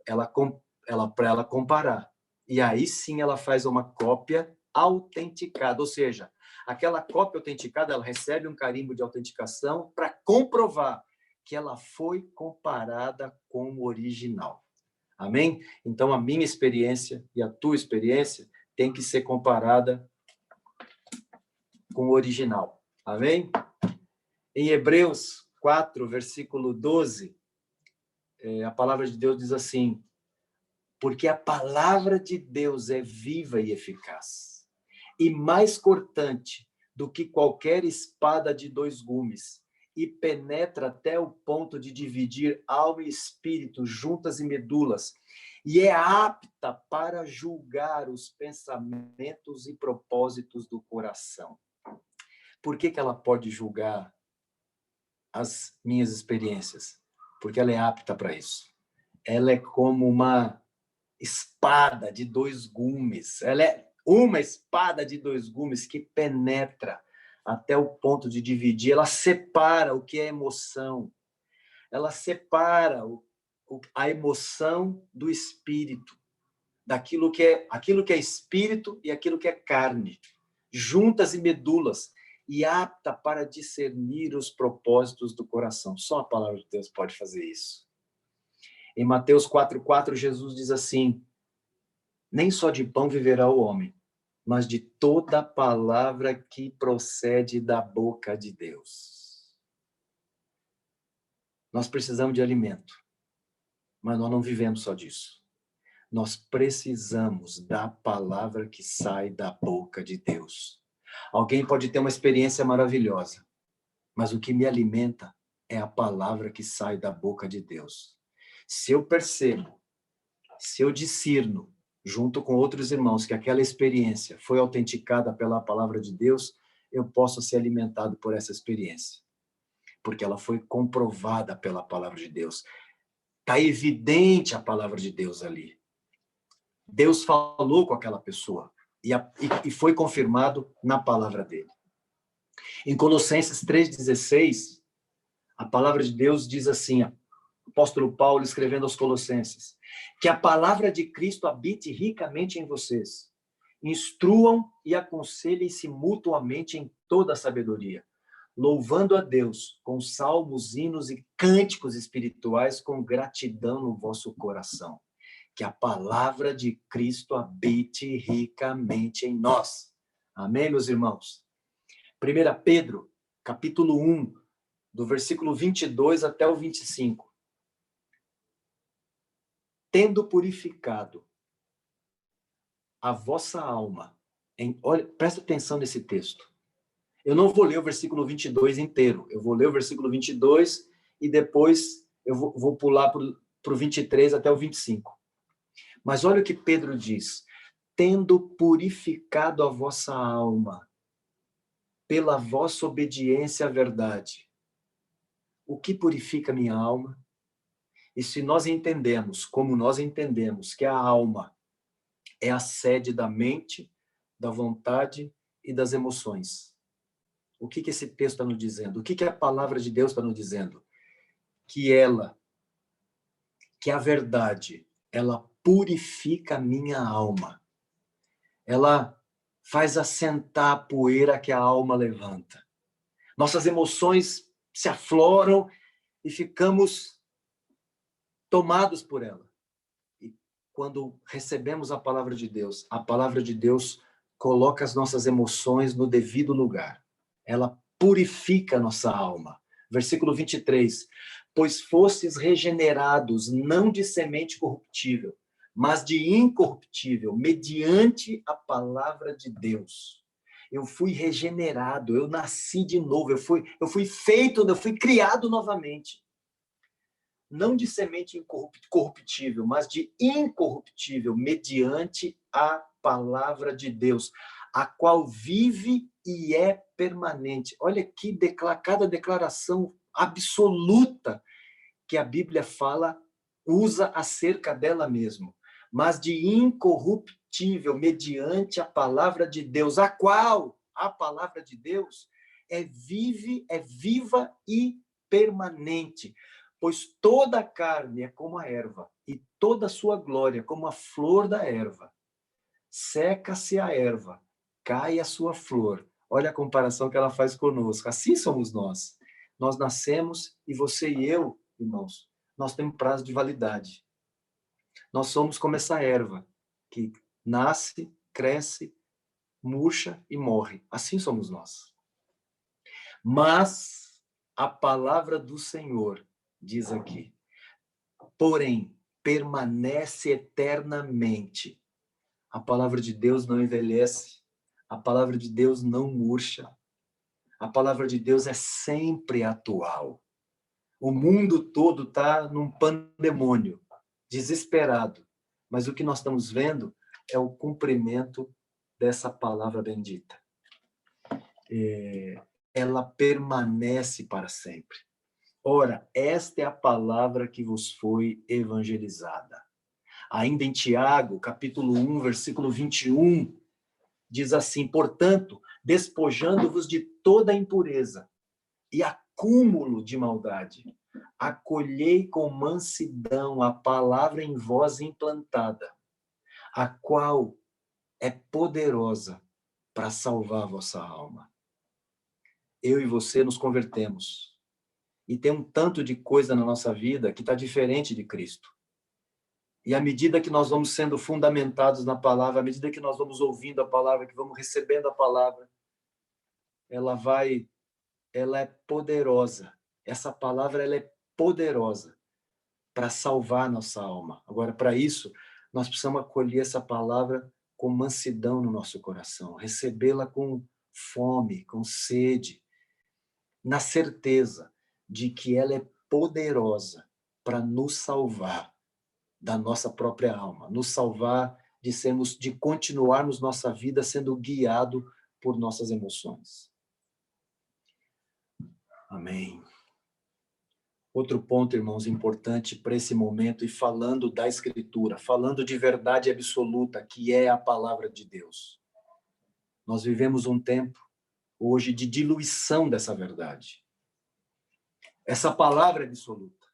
Para ela comparar. E aí sim ela faz uma cópia autenticada, ou seja, aquela cópia autenticada, ela recebe um carimbo de autenticação para comprovar que ela foi comparada com o original. Amém? Então, a minha experiência e a tua experiência tem que ser comparada com o original. Amém? Em Hebreus 4, versículo 12, a palavra de Deus diz assim, porque a palavra de Deus é viva e eficaz, e mais cortante do que qualquer espada de 2 gumes, e penetra até o ponto de dividir alma e espírito, juntas e medulas, e é apta para julgar os pensamentos e propósitos do coração. Por que ela pode julgar as minhas experiências? Porque ela é apta para isso. Ela é como uma espada de 2 gumes. Ela é uma espada de 2 gumes que penetra até o ponto de dividir. Ela separa o que é emoção. Ela separa a emoção do espírito, aquilo que é espírito e aquilo que é carne, juntas e medulas, e apta para discernir os propósitos do coração. Só a palavra de Deus pode fazer isso. Em Mateus 4,4, Jesus diz assim: nem só de pão viverá o homem, mas de toda palavra que procede da boca de Deus. Nós precisamos de alimento, mas nós não vivemos só disso. Nós precisamos da palavra que sai da boca de Deus. Alguém pode ter uma experiência maravilhosa, mas o que me alimenta é a palavra que sai da boca de Deus. Se eu percebo, se eu discerno, junto com outros irmãos, que aquela experiência foi autenticada pela palavra de Deus, eu posso ser alimentado por essa experiência, porque ela foi comprovada pela palavra de Deus. Está evidente a palavra de Deus ali. Deus falou com aquela pessoa e foi confirmado na palavra dele. Em Colossenses 3,16, a palavra de Deus diz assim, o apóstolo Paulo escrevendo aos Colossenses: que a palavra de Cristo habite ricamente em vocês. Instruam e aconselhem-se mutuamente em toda a sabedoria, louvando a Deus com salmos, hinos e cânticos espirituais com gratidão no vosso coração. Que a palavra de Cristo habite ricamente em nós. Amém, meus irmãos? 1 Pedro, capítulo 1, do versículo 22 até o 25. Tendo purificado a vossa alma. Olha, presta atenção nesse texto. Eu não vou ler o versículo 22 inteiro. Eu vou ler o versículo 22 e depois eu vou pular para o 23 até o 25. Mas olha o que Pedro diz: tendo purificado a vossa alma pela vossa obediência à verdade. O que purifica minha alma? E se nós entendemos, como nós entendemos, que a alma é a sede da mente, da vontade e das emoções. O que esse texto está nos dizendo? O que a palavra de Deus está nos dizendo? Que a verdade, ela purifica a minha alma. Ela faz assentar a poeira que a alma levanta. Nossas emoções se afloram e ficamos tomados por ela. E quando recebemos a palavra de Deus coloca as nossas emoções no devido lugar. Ela purifica a nossa alma. Versículo 23. Pois fostes regenerados, não de semente corruptível, mas de incorruptível, mediante a palavra de Deus. Eu fui regenerado, eu nasci de novo, eu fui feito, eu fui criado novamente. Não de semente corruptível, mas de incorruptível, mediante a palavra de Deus, a qual vive e é permanente. Olha que cada declaração absoluta que a Bíblia fala, usa acerca dela mesmo. Mas de incorruptível, mediante a palavra de Deus, a qual a palavra de Deus é viva e permanente. Pois toda a carne é como a erva, e toda a sua glória como a flor da erva. Seca-se a erva, cai a sua flor. Olha a comparação que ela faz conosco. Assim somos nós. Nós nascemos e você e eu, irmãos, nós temos prazo de validade. Nós somos como essa erva, que nasce, cresce, murcha e morre. Assim somos nós. Mas a palavra do Senhor diz aqui, porém, permanece eternamente. A palavra de Deus não envelhece, a palavra de Deus não murcha, a palavra de Deus é sempre atual. O mundo todo está num pandemônio, desesperado, mas o que nós estamos vendo é o cumprimento dessa palavra bendita. Ela permanece para sempre. Ora, esta é a palavra que vos foi evangelizada. Ainda em Tiago, capítulo 1, versículo 21, diz assim: portanto, despojando-vos de toda impureza e acúmulo de maldade, acolhei com mansidão a palavra em vós implantada, a qual é poderosa para salvar a vossa alma. Eu e você nos convertemos. E tem um tanto de coisa na nossa vida que está diferente de Cristo. E à medida que nós vamos sendo fundamentados na palavra, à medida que nós vamos ouvindo a palavra, que vamos recebendo a palavra, ela é poderosa. Essa palavra, ela é poderosa para salvar nossa alma. Agora, para isso, nós precisamos acolher essa palavra com mansidão no nosso coração, recebê-la com fome, com sede, na certeza de que ela é poderosa para nos salvar da nossa própria alma, nos salvar de continuarmos nossa vida sendo guiado por nossas emoções. Amém. Outro ponto, irmãos, importante para esse momento, e falando da Escritura, falando de verdade absoluta, que é a palavra de Deus. Nós vivemos um tempo, hoje, de diluição dessa verdade. Essa palavra é absoluta.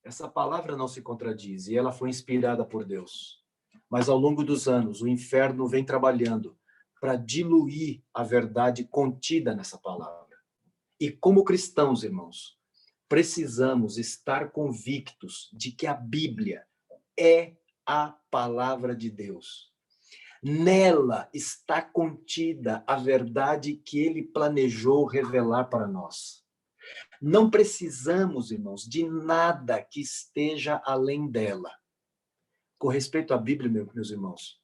Essa palavra não se contradiz, e ela foi inspirada por Deus. Mas, ao longo dos anos, o inferno vem trabalhando para diluir a verdade contida nessa palavra. E como cristãos, irmãos, precisamos estar convictos de que a Bíblia é a palavra de Deus. Nela está contida a verdade que ele planejou revelar para nós. Não precisamos, irmãos, de nada que esteja além dela. Com respeito à Bíblia, meus irmãos,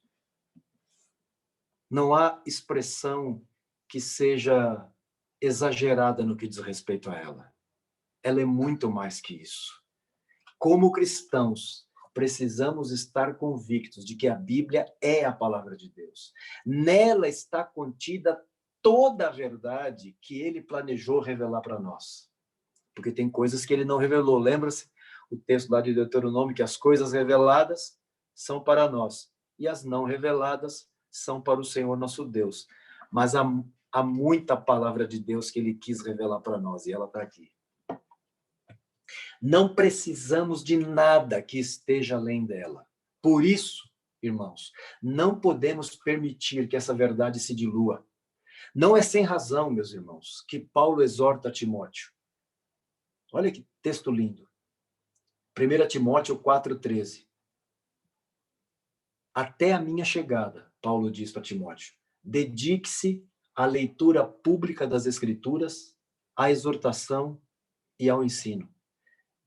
não há expressão que seja exagerada no que diz respeito a ela. Ela é muito mais que isso. Como cristãos, precisamos estar convictos de que a Bíblia é a palavra de Deus. Nela está contida toda a verdade que ele planejou revelar para nós. Porque tem coisas que ele não revelou. Lembra-se o texto lá de Deuteronômio, que as coisas reveladas são para nós e as não reveladas são para o Senhor nosso Deus. Mas há muita palavra de Deus que ele quis revelar para nós, e ela está aqui. Não precisamos de nada que esteja além dela. Por isso, irmãos, não podemos permitir que essa verdade se dilua. Não é sem razão, meus irmãos, que Paulo exorta Timóteo. Olha que texto lindo. 1 Timóteo 4,13. Até a minha chegada, Paulo diz para Timóteo, dedique-se à leitura pública das Escrituras, à exortação e ao ensino.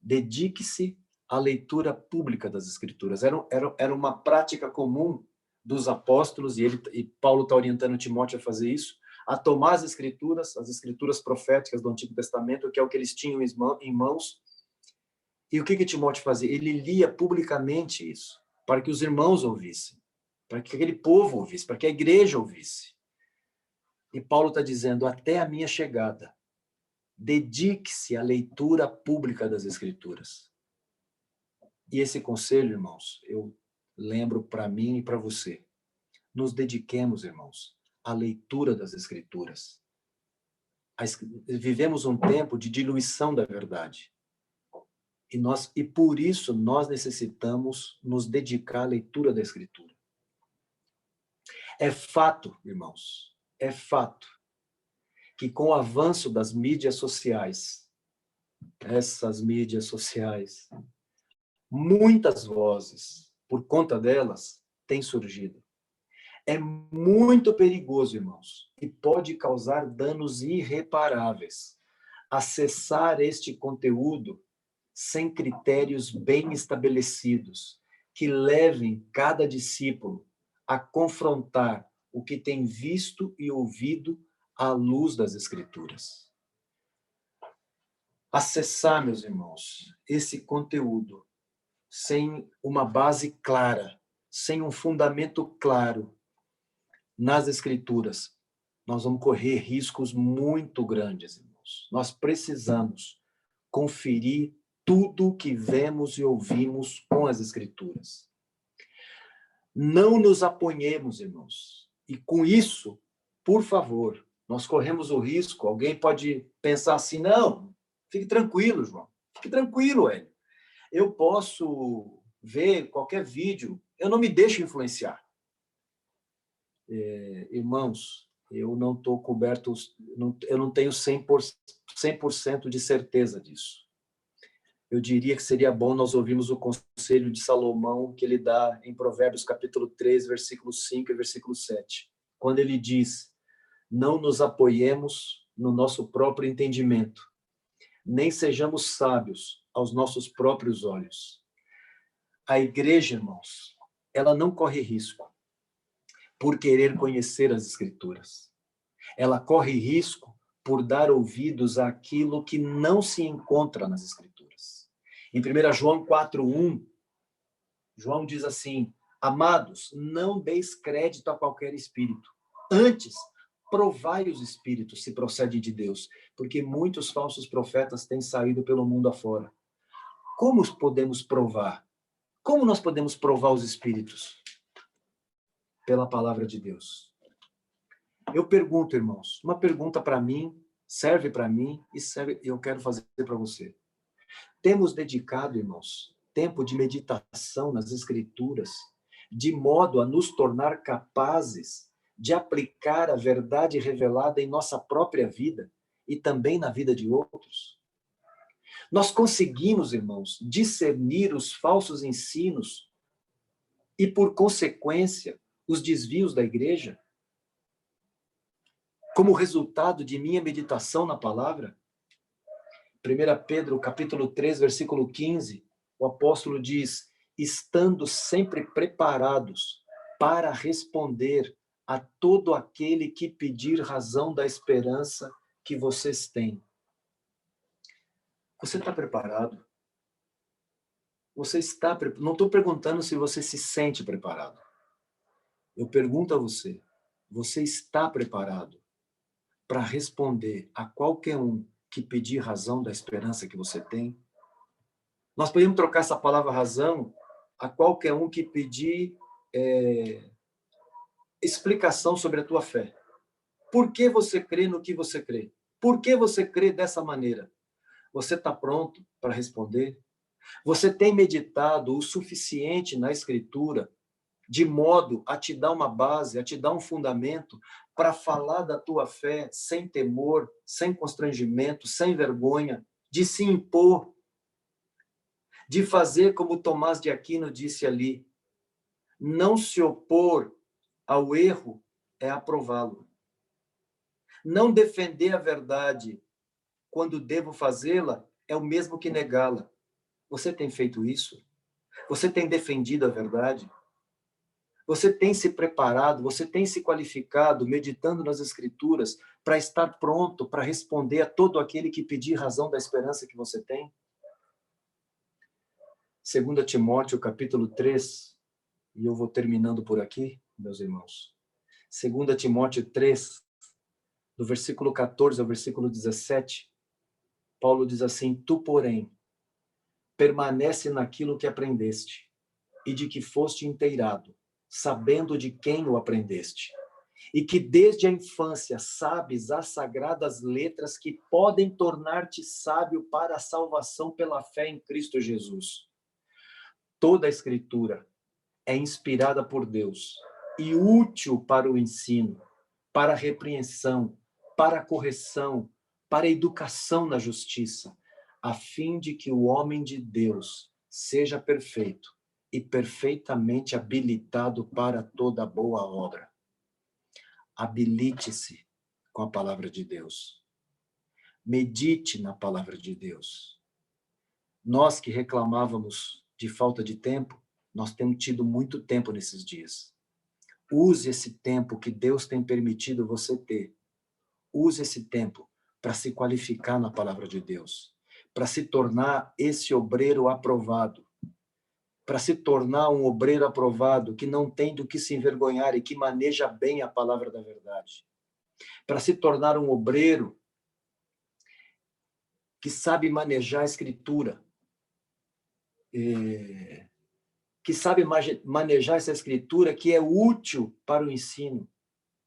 Dedique-se à leitura pública das Escrituras. Era uma prática comum dos apóstolos, e Paulo está orientando Timóteo a fazer isso, a tomar as escrituras proféticas do Antigo Testamento, que é o que eles tinham em mãos. E o que Timóteo fazia? Ele lia publicamente isso, para que os irmãos ouvissem, para que aquele povo ouvisse, para que a igreja ouvisse. E Paulo está dizendo, até a minha chegada, dedique-se à leitura pública das Escrituras. E esse conselho, irmãos, eu lembro para mim e para você. Nos dediquemos, irmãos, à leitura das Escrituras. Vivemos um tempo de diluição da verdade. E por isso nós necessitamos nos dedicar à leitura da Escritura. É fato, irmãos, é fato que com o avanço das mídias sociais, essas mídias sociais, muitas vozes, por conta delas, têm surgido. É muito perigoso, irmãos, e pode causar danos irreparáveis acessar este conteúdo sem critérios bem estabelecidos, que levem cada discípulo a confrontar o que tem visto e ouvido à luz das Escrituras. Acessar, meus irmãos, esse conteúdo sem uma base clara, sem um fundamento claro nas Escrituras, nós vamos correr riscos muito grandes, irmãos. Nós precisamos conferir tudo o que vemos e ouvimos com as Escrituras. Não nos apoiemos, irmãos. E com isso, por favor, nós corremos o risco, alguém pode pensar assim, não, fique tranquilo, João, fique tranquilo, Hélio. Eu posso ver qualquer vídeo, eu não me deixo influenciar. Irmãos, eu não estou coberto, eu não tenho 100% de certeza disso. Eu diria que seria bom nós ouvirmos o conselho de Salomão, que ele dá em Provérbios capítulo 3, versículo 5 e versículo 7, quando ele diz, não nos apoiemos no nosso próprio entendimento, nem sejamos sábios aos nossos próprios olhos. A igreja, irmãos, ela não corre risco por querer conhecer as Escrituras. Ela corre risco por dar ouvidos àquilo que não se encontra nas Escrituras. Em 1 João 4:1, João diz assim, amados, não deis crédito a qualquer espírito. Antes, provai os espíritos se procedem de Deus, porque muitos falsos profetas têm saído pelo mundo afora. Como podemos provar? Como nós podemos provar os espíritos? Pela palavra de Deus. Eu pergunto, irmãos, uma pergunta para mim, serve para mim e eu quero fazer para você. Temos dedicado, irmãos, tempo de meditação nas Escrituras, de modo a nos tornar capazes de aplicar a verdade revelada em nossa própria vida e também na vida de outros? Nós conseguimos, irmãos, discernir os falsos ensinos e, por consequência, os desvios da igreja? Como resultado de minha meditação na palavra? 1 Pedro, capítulo 3, versículo 15, o apóstolo diz, estando sempre preparados para responder a todo aquele que pedir razão da esperança que vocês têm. Você está preparado? Você está preparado? Não estou perguntando se você se sente preparado. Eu pergunto a você, você está preparado para responder a qualquer um que pedir razão da esperança que você tem? Nós podemos trocar essa palavra razão a qualquer um que pedir explicação sobre a tua fé. Por que você crê no que você crê? Por que você crê dessa maneira? Você está pronto para responder? Você tem meditado o suficiente na Escritura de modo a te dar uma base, a te dar um fundamento para falar da tua fé sem temor, sem constrangimento, sem vergonha, de se impor, de fazer como Tomás de Aquino disse ali, não se opor ao erro é aprová-lo. Não defender a verdade quando devo fazê-la é o mesmo que negá-la. Você tem feito isso? Você tem defendido a verdade? Você tem se preparado, você tem se qualificado, meditando nas Escrituras, para estar pronto para responder a todo aquele que pedir razão da esperança que você tem? 2 Timóteo, capítulo 3, e eu vou terminando por aqui, meus irmãos. 2 Timóteo 3, do versículo 14 ao versículo 17, Paulo diz assim, tu, porém, permanece naquilo que aprendeste e de que foste inteirado, sabendo de quem o aprendeste, e que desde a infância sabes as sagradas letras que podem tornar-te sábio para a salvação pela fé em Cristo Jesus. Toda a Escritura é inspirada por Deus e útil para o ensino, para a repreensão, para a correção, para a educação na justiça, a fim de que o homem de Deus seja perfeito e perfeitamente habilitado para toda boa obra. Habilite-se com a palavra de Deus. Medite na palavra de Deus. Nós que reclamávamos de falta de tempo, nós temos tido muito tempo nesses dias. Use esse tempo que Deus tem permitido você ter. Use esse tempo para se qualificar na palavra de Deus, para se tornar esse obreiro aprovado, para se tornar um obreiro aprovado que não tem do que se envergonhar e que maneja bem a palavra da verdade, para se tornar um obreiro que sabe manejar a Escritura, que sabe manejar essa Escritura que é útil para o ensino,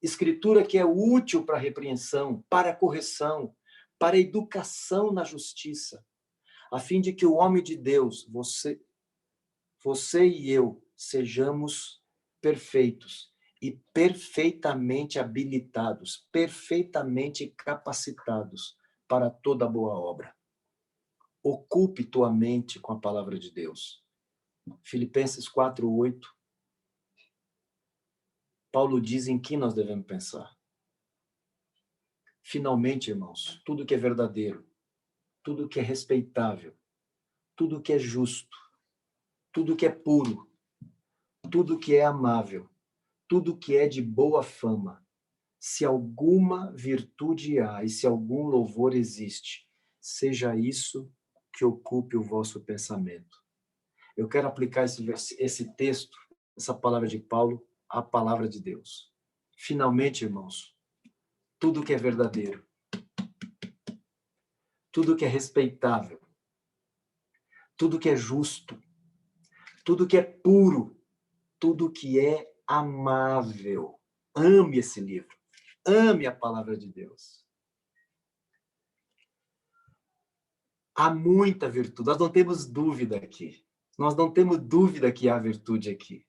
Escritura que é útil para a repreensão, para a correção, para a educação na justiça, a fim de que o homem de Deus, você e eu, sejamos perfeitos e perfeitamente habilitados, perfeitamente capacitados para toda boa obra. Ocupe tua mente com a palavra de Deus. Filipenses 4:8. Paulo diz em que nós devemos pensar. Finalmente, irmãos, tudo que é verdadeiro, tudo que é respeitável, tudo que é justo, tudo que é puro, tudo que é amável, tudo que é de boa fama, se alguma virtude há e se algum louvor existe, seja isso que ocupe o vosso pensamento. Eu quero aplicar esse texto, essa palavra de Paulo, à palavra de Deus. Finalmente, irmãos, tudo que é verdadeiro, tudo que é respeitável, tudo que é justo, tudo que é puro, tudo que é amável. Ame esse livro. Ame a palavra de Deus. Há muita virtude. Nós não temos dúvida aqui. Nós não temos dúvida que há virtude aqui.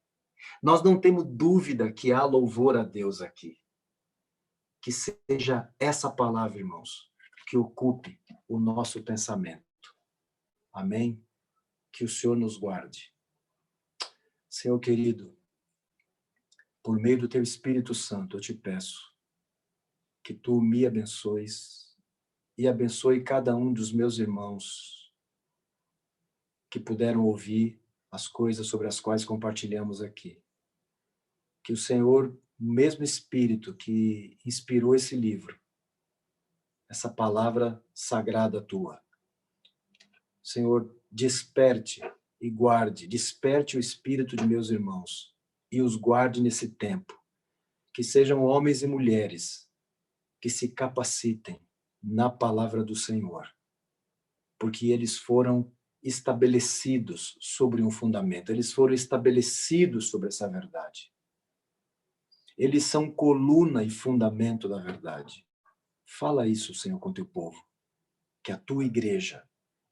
Nós não temos dúvida que há louvor a Deus aqui. Que seja essa palavra, irmãos, que ocupe o nosso pensamento. Amém? Que o Senhor nos guarde. Senhor querido, por meio do teu Espírito Santo, eu te peço que tu me abençoes e abençoe cada um dos meus irmãos que puderam ouvir as coisas sobre as quais compartilhamos aqui. Que o Senhor, o mesmo Espírito que inspirou esse livro, essa palavra sagrada tua, Senhor, desperte e guarde, desperte o espírito de meus irmãos e os guarde nesse tempo. Que sejam homens e mulheres que se capacitem na palavra do Senhor, porque eles foram estabelecidos sobre um fundamento, eles foram estabelecidos sobre essa verdade. Eles são coluna e fundamento da verdade. Fala isso, Senhor, com teu povo, que a tua igreja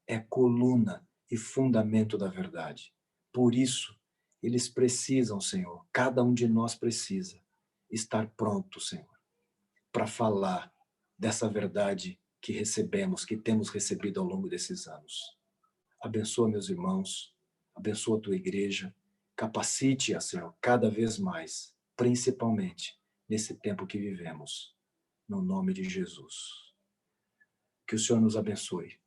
é coluna e fundamento da verdade. Por isso, eles precisam, Senhor, cada um de nós precisa estar pronto, Senhor, para falar dessa verdade que recebemos, que temos recebido ao longo desses anos. Abençoa meus irmãos, abençoa a tua igreja, capacite-a, Senhor, cada vez mais, principalmente nesse tempo que vivemos, no nome de Jesus. Que o Senhor nos abençoe.